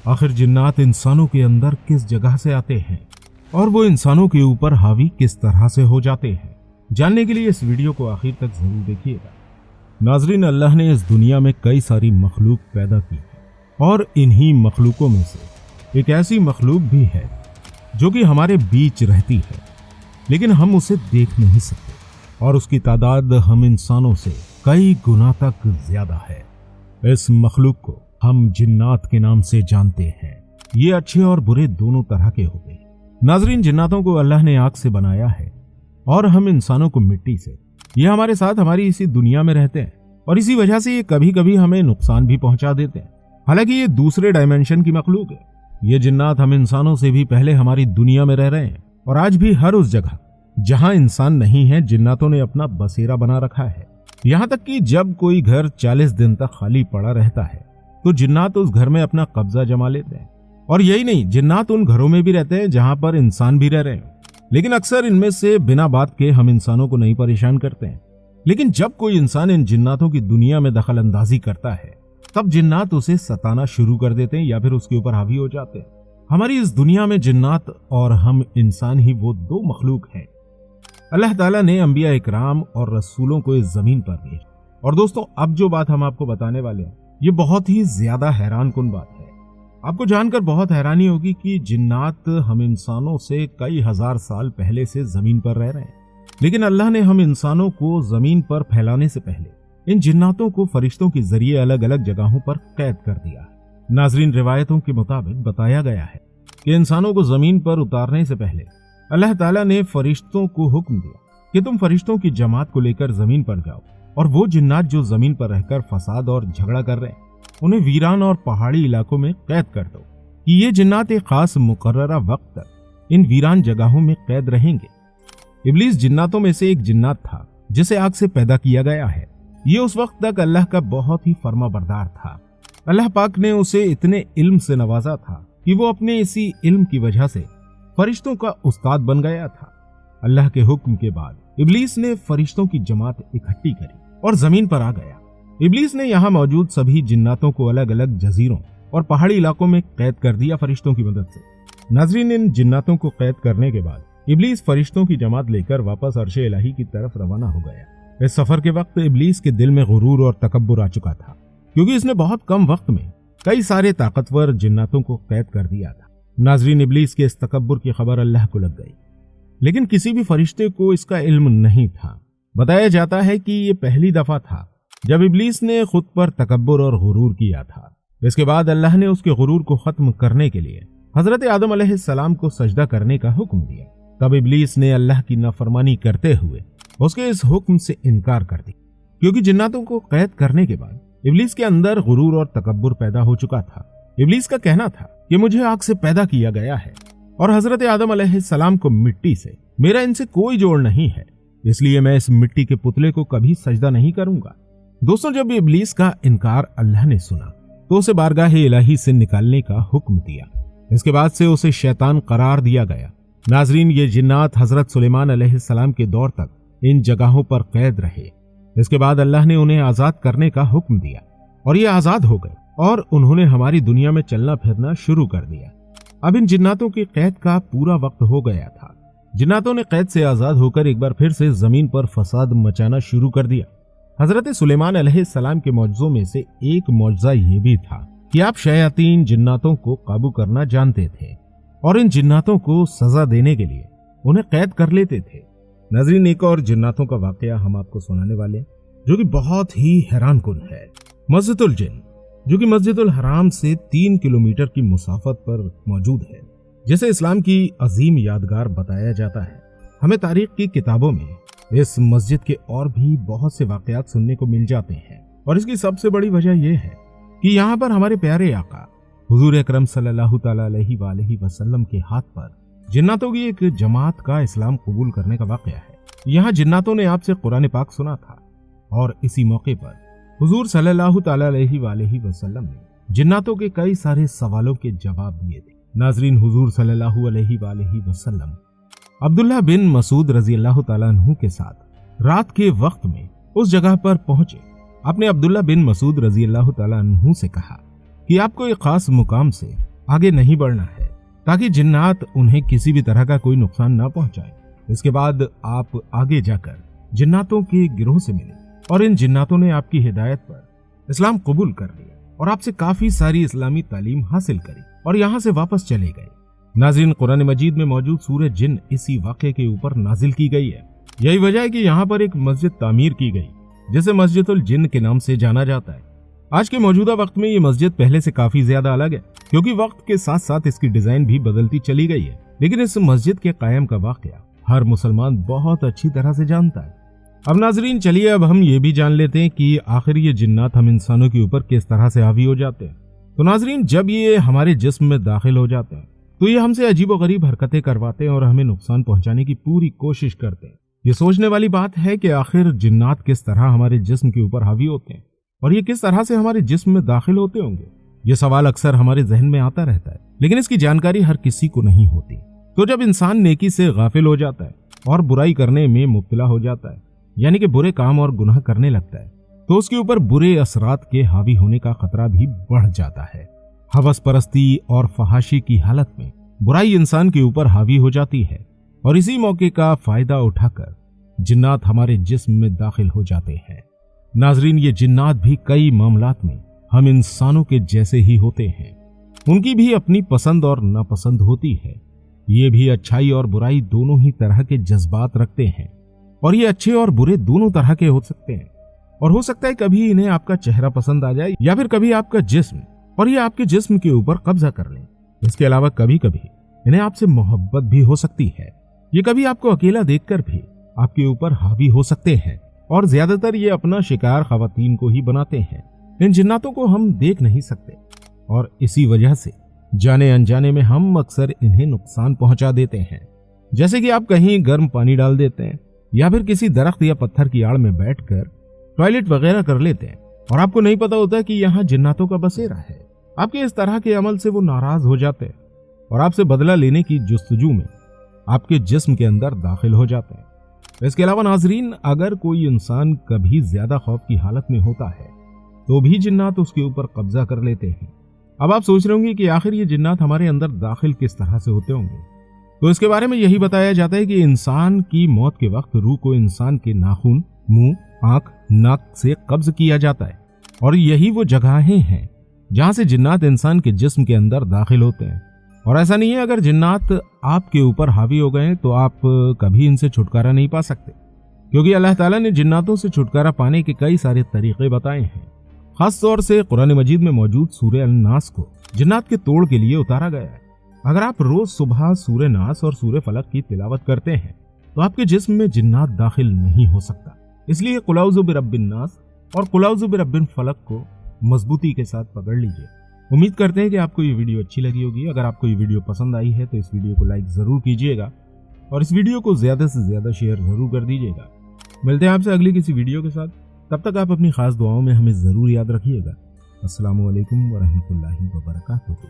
आखिर जिन्नात इंसानों के अंदर किस जगह से आते हैं और वो इंसानों के ऊपर हावी किस तरह से हो जाते हैं, जानने के लिए इस वीडियो को आखिर तक जरूर देखिएगा। नाजरीन, अल्लाह ने इस दुनिया में कई सारी मखलूक पैदा की है और इन्हीं मखलूकों में से एक ऐसी मखलूक भी है जो कि हमारे बीच रहती है, लेकिन हम उसे देख नहीं सकते और उसकी तादाद हम इंसानों से कई गुना तक ज्यादा है। इस मखलूक को हम जिन्नात के नाम से जानते हैं। ये अच्छे और बुरे दोनों तरह के होते हैं। नाजरीन, जिन्नातों को अल्लाह ने आग से बनाया है और हम इंसानों को मिट्टी से। ये हमारे साथ हमारी इसी दुनिया में रहते हैं और इसी वजह से ये कभी कभी हमें नुकसान भी पहुंचा देते हैं। हालांकि ये दूसरे डायमेंशन की मखलूक है। ये जिन्नात हम इंसानों से भी पहले हमारी दुनिया में रह रहे हैं और आज भी हर उस जगह जहां इंसान नहीं है, जिन्नातों ने अपना बसेरा बना रखा है। यहां तक कि जब कोई घर 40 दिन तक खाली पड़ा रहता है तो जिन्नात उस घर में अपना कब्जा जमा लेते हैं। और यही नहीं, जिन्नात उन घरों में भी रहते हैं जहां पर इंसान भी रह रहे हैं, लेकिन अक्सर इनमें से बिना बात के हम इंसानों को नहीं परेशान करते हैं। लेकिन जब कोई इंसान इन जिन्नातों की दुनिया में दखल अंदाजी करता है, तब जिन्नात उसे सताना शुरू कर देते हैं या फिर उसके ऊपर हावी हो जाते हैं। हमारी इस दुनिया में जिन्नात और हम इंसान ही वो दो मखलूक हैं। अल्लाह ताला ने अंबिया इकराम और रसूलों को इस जमीन पर भेजा। और दोस्तों, अब जो बात हम आपको बताने वाले हैं, ये बहुत ही ज्यादा हैरान कुन बात है। आपको जानकर बहुत हैरानी होगी कि जिन्नात हम इंसानों से कई हजार साल पहले से जमीन पर रह रहे हैं, लेकिन अल्लाह ने हम इंसानों को जमीन पर फैलाने से पहले इन जिन्नातों को फरिश्तों के जरिए अलग अलग जगहों पर कैद कर दिया है। नाजरीन, रिवायतों के मुताबिक बताया गया है कि इंसानों को जमीन पर उतारने से पहले अल्लाह ताला ने फरिश्तों को हुक्म दिया कि तुम फरिश्तों की जमात को लेकर जमीन पर जाओ और वो जिन्नात जो जमीन पर रहकर फसाद और झगड़ा कर रहे हैं, उन्हें वीरान और पहाड़ी इलाकों में कैद कर दो कि ये जिन्नात एक खास मुकर्ररा वक्त तक इन वीरान जगहों में कैद रहेंगे। इब्लीस जिन्नातों में से एक जिन्नात था जिसे आग से पैदा किया गया है। ये उस वक्त तक अल्लाह का बहुत ही फर्माबरदार था। अल्लाह पाक ने उसे इतने इल्म से नवाजा था कि वो अपने इसी इल्म की वजह से फरिश्तों का उस्ताद बन गया था। अल्लाह के हुक्म के बाद इब्लीस ने फरिश्तों की जमात इकट्ठी करी और जमीन पर आ गया। इब्लीस ने यहाँ मौजूद सभी जिन्नातों को अलग अलग जजीरों और पहाड़ी इलाकों में कैद कर दिया फरिश्तों की मदद से। नाजरीन, इन जिन्नातों को कैद करने के बाद इब्लीस फरिश्तों की जमात लेकर वापस अर्शे इलाही की तरफ रवाना हो गया। इस सफर के वक्त इब्लीस के दिल में गुरूर और तकब्बुर आ चुका था, क्योंकि इसने बहुत कम वक्त में कई सारे ताकतवर जिन्नातों को कैद कर दिया था। नाजरीन, इब्लीस के इस तकब्बुर की खबर अल्लाह को लग गई, लेकिन किसी भी फरिश्ते को इसका इल्म नहीं था। बताया जाता है कि ये पहली दफा था जब इब्लीस ने खुद पर तकब्बुर और गुरूर किया था। इसके बाद अल्लाह ने उसके गुरूर को खत्म करने के लिए हजरत आदम अलैहिस्सलाम को सजदा करने का हुक्म दिया। तब इब्लीस ने अल्लाह की नाफरमानी करते हुए उसके इस हुक्म से इनकार कर दिया, क्योंकि जिन्नातों को कैद करने के बाद इब्लीस के अंदर गुरूर और तकब्बुर पैदा हो चुका था। इब्लीस का कहना था कि मुझे आग से पैदा किया गया है और हजरत आदम अलैहिस्सलाम को मिट्टी से, मेरा इनसे कोई जोड़ नहीं है, इसलिए मैं इस मिट्टी के पुतले को कभी सजदा नहीं करूंगा। दोस्तों, जब इब्लीस का इनकार अल्लाह ने सुना तो उसे बारगाह इलाही से निकालने का हुक्म दिया। इसके बाद से उसे शैतान करार दिया गया। नाजरीन, ये जिन्नात हजरत सुलेमान अलैहिस्सलाम के दौर तक इन जगहों पर कैद रहे। इसके बाद अल्लाह ने उन्हें आजाद करने का हुक्म दिया और ये आजाद हो गए और उन्होंने हमारी दुनिया में चलना फिरना शुरू कर दिया। अब इन जिन्नातों की कैद का पूरा वक्त हो गया था। जिन्नातों ने कैद से आजाद होकर एक बार फिर से जमीन पर फसाद मचाना शुरू कर दिया। हजरत सुलेमान अलैहिस्सलाम के मौजज़ों में से एक मौजज़ा ये भी था कि आप शयातीन जिन्नातों को काबू करना जानते थे और इन जिन्नातों को सजा देने के लिए उन्हें कैद कर लेते थे। नाज़रीन, एक और जिन्नातों का वाकया हम आपको सुनाने वाले, जो कि बहुत ही हैरान कुन है। मस्जिदुल जिन, जो कि मस्जिदुल हराम से 3 किलोमीटर की मुसाफत पर मौजूद है, जिसे इस्लाम की अजीम यादगार बताया जाता है। हमें तारीख की किताबों में इस मस्जिद के और भी बहुत से वाकयात सुनने को मिल जाते हैं और इसकी सबसे बड़ी वजह यह है कि यहाँ पर हमारे प्यारे आका हुजूर अकरम सल्लल्लाहु तआला अलैहि वसल्लम के हाथ पर जिन्नातों की एक जमात का इस्लाम कबूल करने का वाकया है। यहाँ जिन्नातों ने आपसे कुरान पाक सुना था और इसी मौके पर हुजूर सल्लल्लाहु तआला अलैहि वसल्लम ने जिन्नातों के कई सारे सवालों के जवाब दिए थे। नाजरीन, हुजूर सल्लल्लाहु अलैहि वसल्लम अब्दुल्लाह बिन मसूद रजी अल्लाह तआला अन्हु के साथ रात के वक्त में उस जगह पर पहुंचे। आपने अब्दुल्लाह बिन मसूद रजी अल्लाह तआला अन्हु से कहा कि आपको एक खास मुकाम से आगे नहीं बढ़ना है ताकि जिन्नात उन्हें किसी भी तरह का कोई नुकसान ना पहुंचाए। इसके बाद आप आगे जाकर जिन्नातों के गिरोह से मिले और इन जिन्नातों ने आपकी हिदायत पर इस्लाम कबूल कर लिया और आपसे काफी सारी इस्लामी तालीम हासिल करी और यहाँ से वापस चले गए। नाज़रीन, कुरान मजीद में मौजूद सूरह जिन इसी वाक़े के ऊपर नाजिल की गई है। यही वजह है कि यहाँ पर एक मस्जिद तामीर की गई जिसे मस्जिदुल जिन के नाम से जाना जाता है। आज के मौजूदा वक्त में ये मस्जिद पहले से काफी ज्यादा अलग है क्योंकि वक्त के साथ साथ इसकी डिजाइन भी बदलती चली गई है, लेकिन इस मस्जिद के कायम का वाकया हर मुसलमान बहुत अच्छी तरह से जानता है। अब नाजरीन, चलिए अब हम ये भी जान लेते हैं कि आखिर ये जिन्नात हम इंसानों के ऊपर किस तरह से हावी हो जाते हैं। तो नाजरीन, जब ये हमारे जिस्म में दाखिल हो जाते हैं तो ये हमसे अजीबोगरीब हरकतें करवाते हैं और हमें नुकसान पहुंचाने की पूरी कोशिश करते हैं। ये सोचने वाली बात है कि आखिर जिन्नात किस तरह हमारे जिस्म के ऊपर हावी होते हैं और ये किस तरह से हमारे जिस्म में दाखिल होते होंगे। ये सवाल अक्सर हमारे जहन में आता रहता है, लेकिन इसकी जानकारी हर किसी को नहीं होती। तो जब इंसान नेकी से गाफिल हो जाता है और बुराई करने में मुब्तला हो जाता है, यानी कि बुरे काम और गुनाह करने लगता है, तो उसके ऊपर बुरे असरात के हावी होने का खतरा भी बढ़ जाता है। हवस परस्ती और फहाशी की हालत में बुराई इंसान के ऊपर हावी हो जाती है और इसी मौके का फायदा उठाकर जिन्नात हमारे जिस्म में दाखिल हो जाते हैं। नाजरीन, ये जिन्नात भी कई मामलात में हम इंसानों के जैसे ही होते हैं। उनकी भी अपनी पसंद और नापसंद होती है। ये भी अच्छाई और बुराई दोनों ही तरह के जज्बात रखते हैं और ये अच्छे और बुरे दोनों तरह के हो सकते हैं। और हो सकता है कभी इन्हें आपका चेहरा पसंद आ जाए या फिर कभी आपका जिस्म, और ये आपके जिस्म के ऊपर कब्जा कर लें। इसके अलावा कभी कभी इन्हें आपसे मोहब्बत भी हो सकती है। ये कभी आपको अकेला देखकर भी आपके ऊपर हावी हो सकते हैं और ज्यादातर ये अपना शिकार खवातीन को ही बनाते हैं। इन जिन्नातों को हम देख नहीं सकते और इसी वजह से जाने अनजाने में हम अक्सर इन्हें नुकसान पहुंचा देते हैं। जैसे कि आप कहीं गर्म पानी डाल देते हैं या फिर किसी दरख्त या पत्थर की आड़ में बैठकर टॉयलेट वगैरह कर लेते हैं और आपको नहीं पता होता कि यहाँ जिन्नातों का बसेरा है। आपके इस तरह के अमल से वो नाराज हो जाते हैं और आपसे बदला लेने की जुस्तजू में आपके जिस्म के अंदर दाखिल हो जाते हैं। इसके अलावा नाजरीन, अगर कोई इंसान कभी ज्यादा खौफ की हालत में होता है तो भी जिन्नात उसके ऊपर कब्जा कर लेते हैं। अब आप सोच रहे होंगे कि आखिर ये जिन्नात हमारे अंदर दाखिल किस तरह से होते होंगे। तो इसके बारे में यही बताया जाता है कि इंसान की मौत के वक्त रूह को इंसान के नाखून, मुंह, आंख, नाक से कब्ज किया जाता है और यही वो जगहें हैं जहां से जिन्नात इंसान के जिस्म के अंदर दाखिल होते हैं। और ऐसा नहीं है अगर जिन्नात आपके ऊपर हावी हो गए तो आप कभी इनसे छुटकारा नहीं पा सकते, क्योंकि अल्लाह ताला ने जिन्नातों से छुटकारा पाने के कई सारे तरीके बताए हैं। खास तौर से कुरान मजीद में मौजूद सूरह अन-नास को जिन्नात के तोड़ के लिए उतारा गया है। अगर आप रोज सुबह सूरह नास और सूरह फलक की तिलावत करते हैं तो आपके जिस्म में जिन्नात दाखिल नहीं हो सकता। इसलिए कुल औज़ु बिरब्बिन नास और कुल औज़ु बिरब्बिल फलक को मजबूती के साथ पकड़ लीजिए। उम्मीद करते हैं कि आपको ये वीडियो अच्छी लगी होगी। अगर आपको ये वीडियो पसंद आई है तो इस वीडियो को लाइक जरूर कीजिएगा और इस वीडियो को ज्यादा से ज्यादा शेयर जरूर कर दीजिएगा। मिलते हैं आपसे अगली किसी वीडियो के साथ। तब तक आप अपनी खास दुआओं में हमें जरूर याद रखिएगा। अस्सलामु अलैकुम व रहमतुल्लाहि व बरकातुहू।